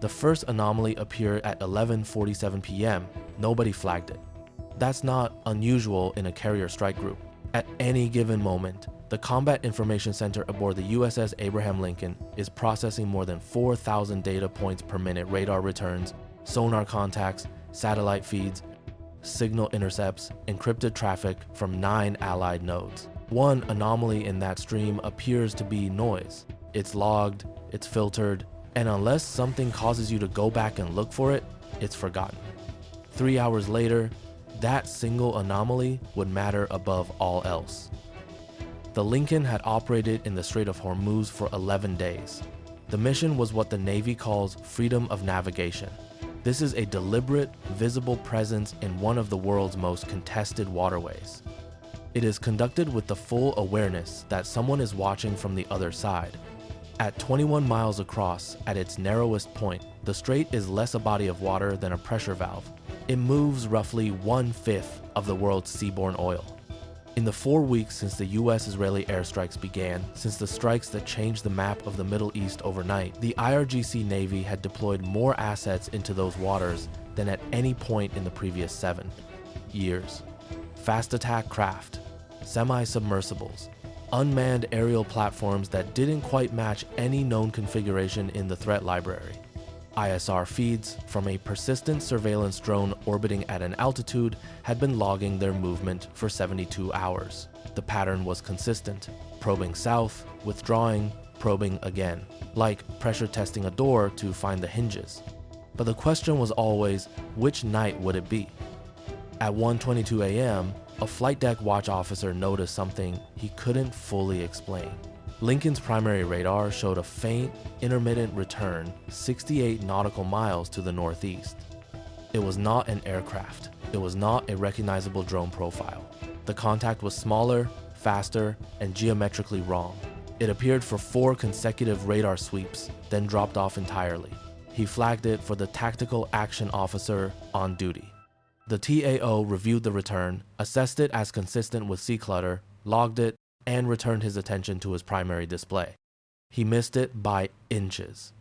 The first anomaly appeared at 11:47 p.m. Nobody flagged it. That's not unusual in a carrier strike group. At any given moment, the Combat Information Center aboard the USS Abraham Lincoln is processing more than 4,000 data points per minute radar returns, sonar contacts, satellite feeds, signal intercepts, encrypted traffic from 9 allied nodes. One anomaly in that stream appears to be noise. It's logged, it's filtered, and unless something causes you to go back and look for it, it's forgotten. 3 hours later, that single anomaly would matter above all else. The Lincoln had operated in the Strait of Hormuz for 11 days. The mission was what the Navy calls freedom of navigation. This is a deliberate, visible presence in one of the world's most contested waterways. It is conducted with the full awareness that someone is watching from the other side. At 21 miles across, at its narrowest point, the strait is less a body of water than a pressure valve. It moves roughly 1/5 of the world's seaborne oil. In the 4 weeks since the US-Israeli airstrikes began, since the strikes that changed the map of the Middle East overnight, the IRGC Navy had deployed more assets into those waters than at any point in the previous 7 years. Fast attack craft, semi-submersibles, unmanned aerial platforms that didn't quite match any known configuration in the threat library. ISR feeds from a persistent surveillance drone orbiting at an altitude had been logging their movement for 72 hours. The pattern was consistent: probing south, withdrawing, probing again, like pressure testing a door to find the hinges. But the question was always, which night would it be? At 1:22 a.m., a flight deck watch officer noticed something he couldn't fully explain. Lincoln's primary radar showed a faint, intermittent return 68 nautical miles to the northeast. It was not an aircraft. It was not a recognizable drone profile. The contact was smaller, faster, and geometrically wrong. It appeared for 4 consecutive radar sweeps, then dropped off entirely. He flagged it for the tactical action officer on duty. The TAO reviewed the return, assessed it as consistent with sea clutter, logged it, and returned his attention to his primary display. He missed it by inches.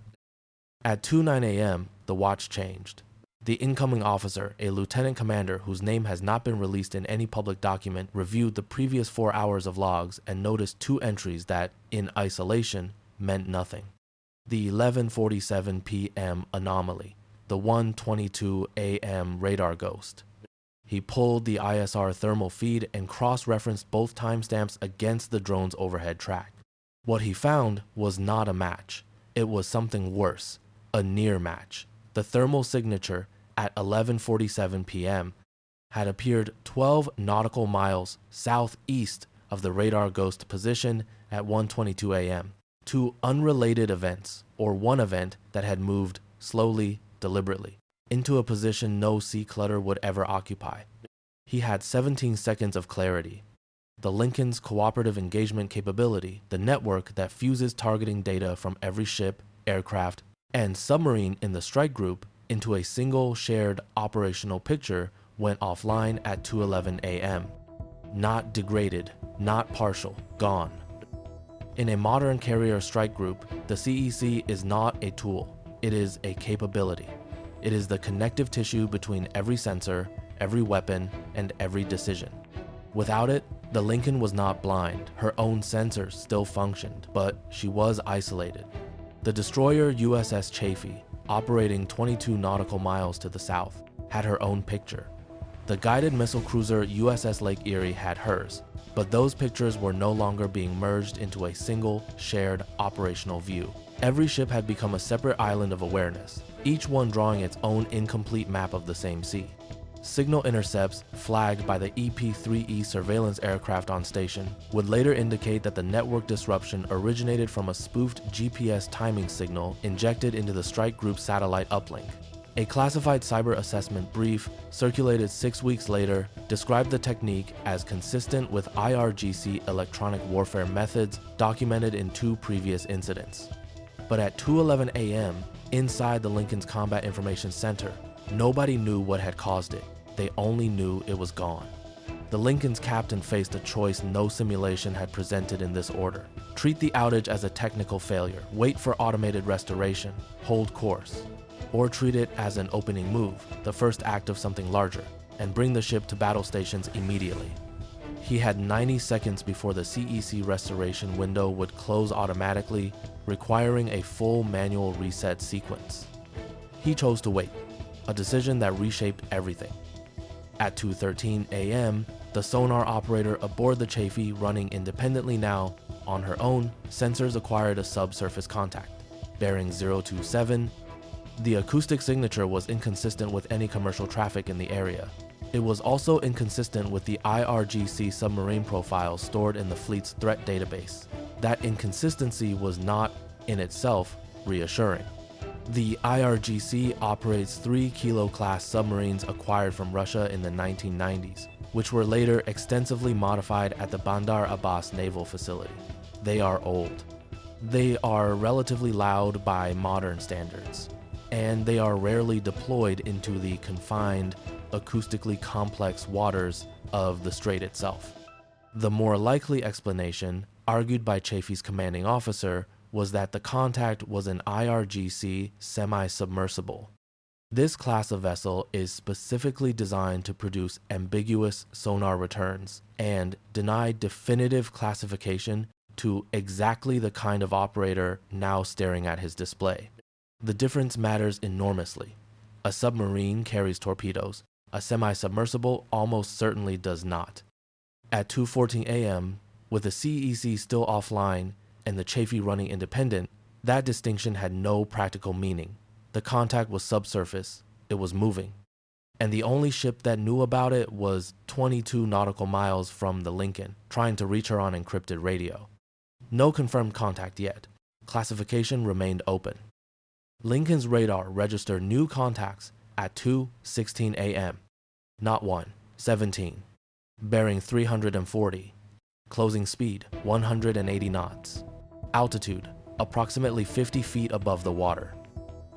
At 2:09 a.m., the watch changed. The incoming officer, a lieutenant commander whose name has not been released in any public document, reviewed the previous 4 hours of logs and noticed 2 entries that, in isolation, meant nothing. The 11:47 p.m. anomaly, the 1:22 a.m. radar ghost. He pulled the ISR thermal feed and cross-referenced both timestamps against the drone's overhead track. What he found was not a match. It was something worse, a near match. The thermal signature at 11:47 p.m. had appeared 12 nautical miles southeast of the radar ghost position at 1:22 a.m. 2 unrelated events, or one event that had moved slowly, deliberately, into a position no sea clutter would ever occupy. He had 17 seconds of clarity. The Lincoln's cooperative engagement capability, the network that fuses targeting data from every ship, aircraft, and submarine in the strike group into a single shared operational picture, went offline at 2:11 a.m. Not degraded, not partial, gone. In a modern carrier strike group, the CEC is not a tool, it is a capability. It is the connective tissue between every sensor, every weapon, and every decision. Without it, the Lincoln was not blind. Her own sensors still functioned, but she was isolated. The destroyer USS Chafee, operating 22 nautical miles to the south, had her own picture. The guided missile cruiser USS Lake Erie had hers, but those pictures were no longer being merged into a single, shared operational view. Every ship had become a separate island of awareness, each one drawing its own incomplete map of the same sea. Signal intercepts, flagged by the EP-3E surveillance aircraft on station, would later indicate that the network disruption originated from a spoofed GPS timing signal injected into the strike group's satellite uplink. A classified cyber assessment brief, circulated 6 weeks later, described the technique as consistent with IRGC electronic warfare methods documented in 2 previous incidents. But at 2:11 a.m., inside the Lincoln's Combat Information Center, nobody knew what had caused it. They only knew it was gone. The Lincoln's captain faced a choice no simulation had presented in this order. Treat the outage as a technical failure, wait for automated restoration, hold course. Or treat it as an opening move, the first act of something larger, and bring the ship to battle stations immediately. He had 90 seconds before the CEC restoration window would close automatically, requiring a full manual reset sequence. He chose to wait, a decision that reshaped everything. At 2:13 a.m., the sonar operator aboard the Chaffee, running independently now, on her own, sensors acquired a subsurface contact, bearing 027. The acoustic signature was inconsistent with any commercial traffic in the area. It was also inconsistent with the IRGC submarine profiles stored in the fleet's threat database. That inconsistency was not, in itself, reassuring. The IRGC operates 3 Kilo-class submarines acquired from Russia in the 1990s, which were later extensively modified at the Bandar Abbas naval facility. They are old. They are relatively loud by modern standards, and they are rarely deployed into the confined, acoustically complex waters of the strait itself. The more likely explanation, argued by Chaffee's commanding officer, was that the contact was an IRGC semi-submersible. This class of vessel is specifically designed to produce ambiguous sonar returns and deny definitive classification to exactly the kind of operator now staring at his display. The difference matters enormously. A submarine carries torpedoes. A semi-submersible almost certainly does not. At 2:14 a.m., with the CEC still offline and the Chaffee running independent, that distinction had no practical meaning. The contact was subsurface, it was moving, and the only ship that knew about it was 22 nautical miles from the Lincoln, trying to reach her on encrypted radio. No confirmed contact yet. Classification remained open. Lincoln's radar registered new contacts at 2:16 a.m. Not 1, 17. Bearing 340. Closing speed 180 knots. Altitude approximately 50 feet above the water.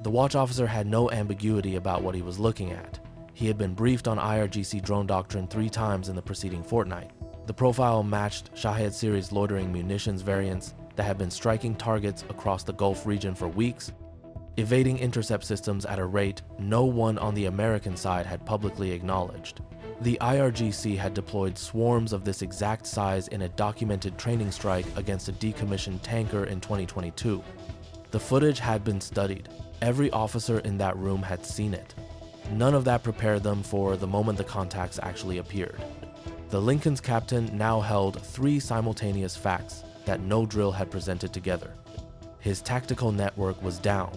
The watch officer had no ambiguity about what he was looking at. He had been briefed on IRGC drone doctrine 3 times in the preceding fortnight. The profile matched Shahed series loitering munitions variants that had been striking targets across the Gulf region for weeks, evading intercept systems at a rate no one on the American side had publicly acknowledged. The IRGC had deployed swarms of this exact size in a documented training strike against a decommissioned tanker in 2022. The footage had been studied. Every officer in that room had seen it. None of that prepared them for the moment the contacts actually appeared. The Lincoln's captain now held 3 simultaneous facts that no drill had presented together. His tactical network was down.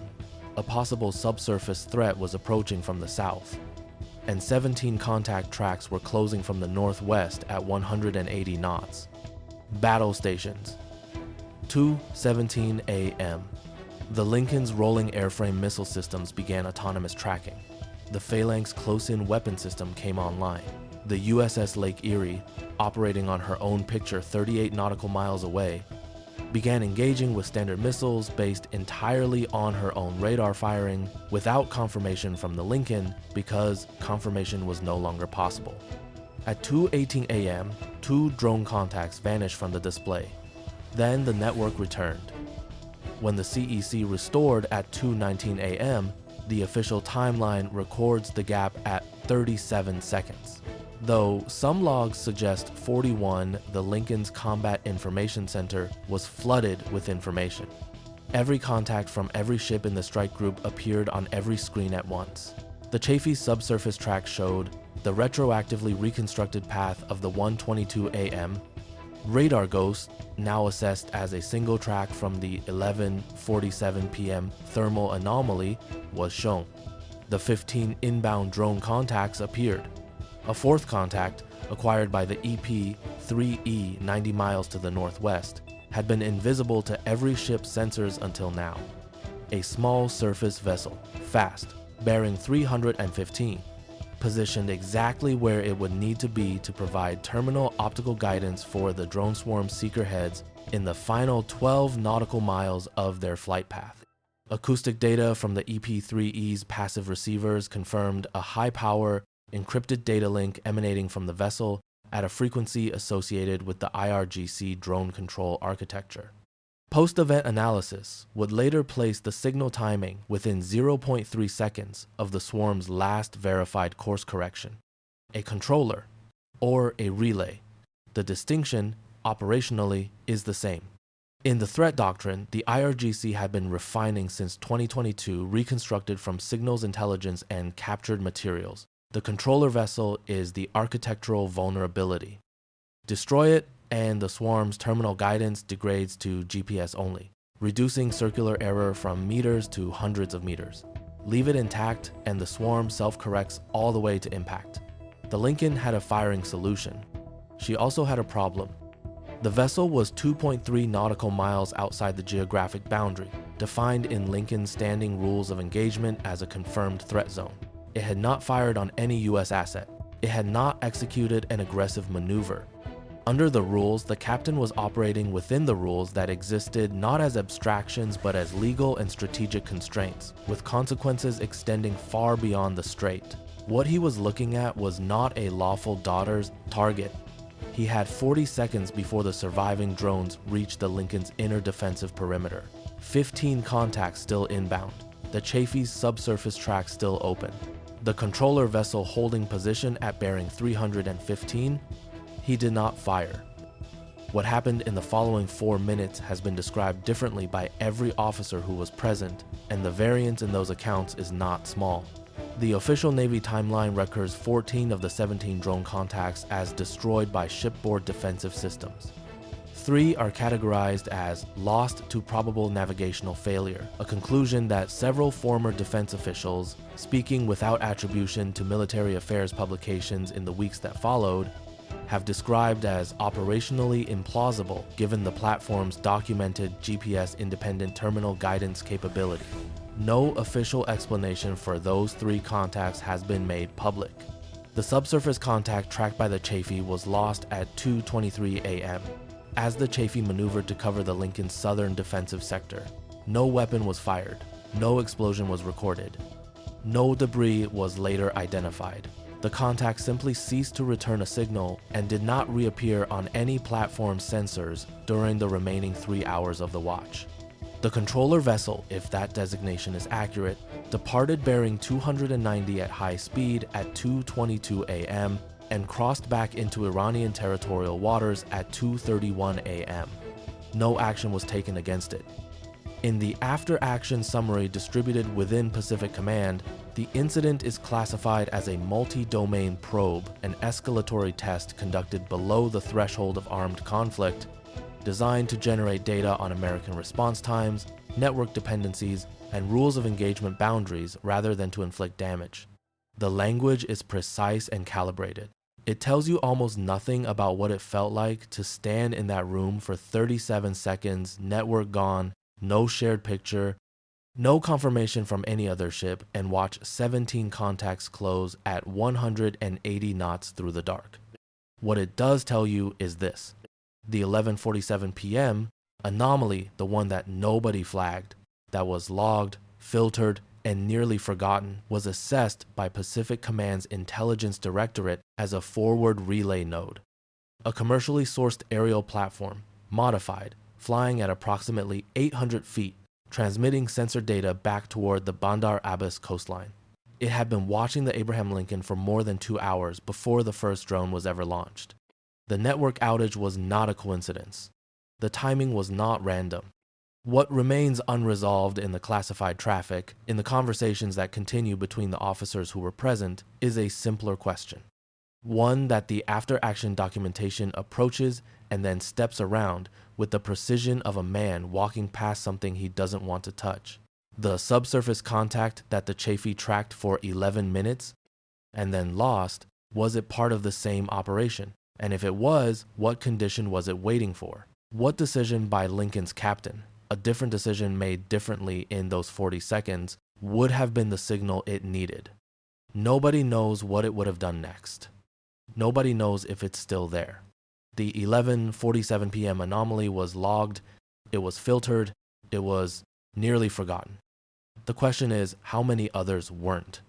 A possible subsurface threat was approaching from the south, and 17 contact tracks were closing from the northwest at 180 knots. Battle stations. 2:17 a.m. The Lincoln's rolling airframe missile systems began autonomous tracking. The Phalanx close-in weapon system came online. The USS Lake Erie, operating on her own picture 38 nautical miles away, began engaging with Standard missiles based entirely on her own radar firing without confirmation from the Lincoln because confirmation was no longer possible. At 2:18 a.m., 2 drone contacts vanished from the display. Then the network returned. When the CEC restored at 2:19 a.m., the official timeline records the gap at 37 seconds. Though some logs suggest 41, the Lincoln's Combat Information Center was flooded with information. Every contact from every ship in the strike group appeared on every screen at once. The Chaffee's subsurface track showed the retroactively reconstructed path of the 1:22 a.m. Radar ghost, now assessed as a single track from the 11:47 p.m. thermal anomaly, was shown. The 15 inbound drone contacts appeared. A 4th contact, acquired by the EP-3E 90 miles to the northwest, had been invisible to every ship's sensors until now. A small surface vessel, fast, bearing 315, positioned exactly where it would need to be to provide terminal optical guidance for the drone swarm seeker heads in the final 12 nautical miles of their flight path. Acoustic data from the EP-3E's passive receivers confirmed a high-power, encrypted data link emanating from the vessel at a frequency associated with the IRGC drone control architecture. Post-event analysis would later place the signal timing within 0.3 seconds of the swarm's last verified course correction. A controller, or a relay. The distinction, operationally, is the same. In the threat doctrine, the IRGC had been refining since 2022, reconstructed from signals intelligence and captured materials. The controller vessel is the architectural vulnerability. Destroy it, and the swarm's terminal guidance degrades to GPS only, reducing circular error from meters to hundreds of meters. Leave it intact, and the swarm self-corrects all the way to impact. The Lincoln had a firing solution. She also had a problem. The vessel was 2.3 nautical miles outside the geographic boundary, defined in Lincoln's standing rules of engagement as a confirmed threat zone. It had not fired on any U.S. asset. It had not executed an aggressive maneuver. Under the rules, the captain was operating within the rules that existed not as abstractions but as legal and strategic constraints, with consequences extending far beyond the strait. What he was looking at was not a lawful daughter's target. He had 40 seconds before the surviving drones reached the Lincoln's inner defensive perimeter. 15 contacts still inbound. The Chafee's subsurface track still open. The controller vessel holding position at bearing 315. He did not fire. What happened in the following 4 minutes has been described differently by every officer who was present, and the variance in those accounts is not small. The official Navy timeline records 14 of the 17 drone contacts as destroyed by shipboard defensive systems. 3 are categorized as lost to probable navigational failure, a conclusion that several former defense officials, speaking without attribution to military affairs publications in the weeks that followed, have described as operationally implausible given the platform's documented GPS-independent terminal guidance capability. No official explanation for those 3 contacts has been made public. The subsurface contact tracked by the Chafee was lost at 2:23 a.m. as the Chafee maneuvered to cover the Lincoln's southern defensive sector. No weapon was fired. No explosion was recorded. No debris was later identified. The contact simply ceased to return a signal and did not reappear on any platform sensors during the remaining 3 hours of the watch. The controller vessel, if that designation is accurate, departed bearing 290 at high speed at 2:22 a.m. and crossed back into Iranian territorial waters at 2:31 a.m. No action was taken against it. In the after-action summary distributed within Pacific Command, the incident is classified as a multi-domain probe, an escalatory test conducted below the threshold of armed conflict, designed to generate data on American response times, network dependencies, and rules of engagement boundaries rather than to inflict damage. The language is precise and calibrated. It tells you almost nothing about what it felt like to stand in that room for 37 seconds, network gone, no shared picture, no confirmation from any other ship, and watch 17 contacts close at 180 knots through the dark. What it does tell you is this. The 11:47 p.m. Anomaly, the one that nobody flagged, that was logged, filtered, and nearly forgotten, was assessed by Pacific Command's Intelligence Directorate as a forward relay node. A commercially sourced aerial platform, modified, flying at approximately 800 feet, transmitting sensor data back toward the Bandar Abbas coastline. It had been watching the Abraham Lincoln for more than 2 hours before the first drone was ever launched. The network outage was not a coincidence. The timing was not random. What remains unresolved in the classified traffic, in the conversations that continue between the officers who were present, is a simpler question. One that the after-action documentation approaches and then steps around with the precision of a man walking past something he doesn't want to touch. The subsurface contact that the Chafee tracked for 11 minutes and then lost, was it part of the same operation? And if it was, what condition was it waiting for? What decision by Lincoln's captain, a different decision made differently in those 40 seconds, would have been the signal it needed? Nobody knows what it would have done next. Nobody knows if it's still there. The 11:47 p.m. anomaly was logged, it was filtered, it was nearly forgotten. The question is, how many others weren't?